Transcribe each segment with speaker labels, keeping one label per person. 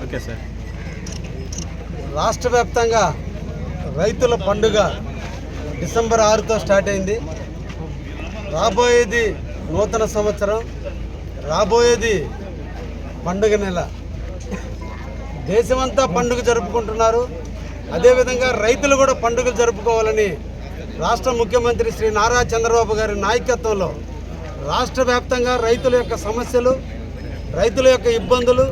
Speaker 1: Okay sir.
Speaker 2: రాష్ట్ర వ్యాప్తంగా రైతుల పండుగ డిసెంబర్ 6తో స్టార్ట్ అయింది. రాబోయేది నూతన సంవత్సరం, రాబోయేది పండుగ నెల. దేశమంతా పండుగ జరుపుకుంటున్నారు. అదేవిధంగా రైతులు కూడా పండుగలు జరుపుకోవాలని రాష్ట్ర ముఖ్యమంత్రి శ్రీ నారా చంద్రబాబు గారి నాయకత్వంలో రాష్ట్ర వ్యాప్తంగా రైతుల యొక్క సమస్యలు, రైతుల యొక్క ఇబ్బందులు,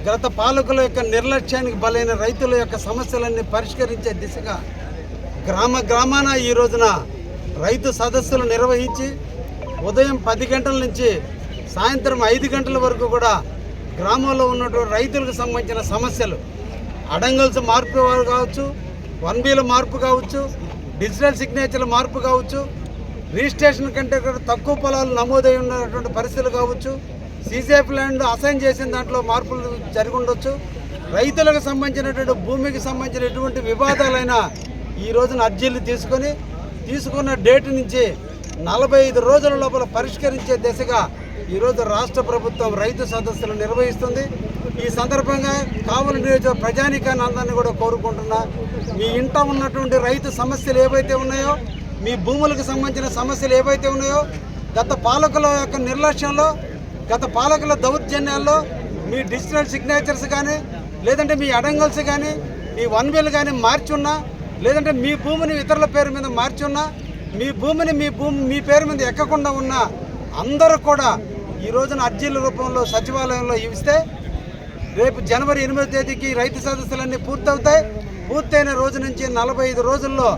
Speaker 2: గత పాలకుల యొక్క నిర్లక్ష్యానికి బలైన రైతుల యొక్క సమస్యలన్నీ పరిష్కరించే దిశగా గ్రామాన ఈ రోజున రైతు సదస్సులు నిర్వహించి ఉదయం 10 గంటల నుంచి సాయంత్రం 5 గంటల వరకు కూడా గ్రామంలో ఉన్నటువంటి రైతులకు సంబంధించిన సమస్యలు, అడంగల్స్ మార్పు కావచ్చు, 1Bల మార్పు కావచ్చు, డిజిటల్ సిగ్నేచర్ల మార్పు కావచ్చు, రిజిస్ట్రేషన్ కంటే కూడా తక్కువ పొలాలు నమోదై ఉన్నటువంటి పరిస్థితులు కావచ్చు, సీజీఎఫ్ ల్యాండ్ అసైన్ చేసిన దాంట్లో మార్పులు జరిగి ఉండొచ్చు, రైతులకు సంబంధించినటువంటి భూమికి సంబంధించిన ఎటువంటి వివాదాలైనా ఈ రోజున అర్జీలు తీసుకున్న డేట్ నుంచి 45 రోజుల లోపల పరిష్కరించే దిశగా ఈరోజు రాష్ట్ర ప్రభుత్వం రైతు సదస్సులు నిర్వహిస్తుంది. ఈ సందర్భంగా కావలి నియోజకవర్గ ప్రజానీకాన్ని అందరినీ కూడా కోరుకుంటున్నా, మీ ఇంట ఉన్నటువంటి రైతు సమస్యలు ఏవైతే ఉన్నాయో, మీ భూములకు సంబంధించిన సమస్యలు ఏవైతే ఉన్నాయో, గత పాలకుల యొక్క నిర్లక్ష్యంలో, గత పాలకుల దౌర్జన్యాల్లో మీ డిజిటల్ సిగ్నేచర్స్ కానీ, లేదంటే మీ అడంగల్స్ కానీ, మీ 1Bలు కానీ మార్చున్నా, లేదంటే మీ భూమిని ఇతరుల పేరు మీద మార్చున్నా, మీ భూమిని మీ పేరు మీద ఎక్కకుండా ఉన్నా అందరూ కూడా ఈ రోజున అర్జీల రూపంలో సచివాలయంలో ఇస్తే రేపు జనవరి 8వ తేదీకి రైతు సదస్సులన్నీ పూర్తవుతాయి. పూర్తయిన రోజు నుంచి 45 రోజుల్లో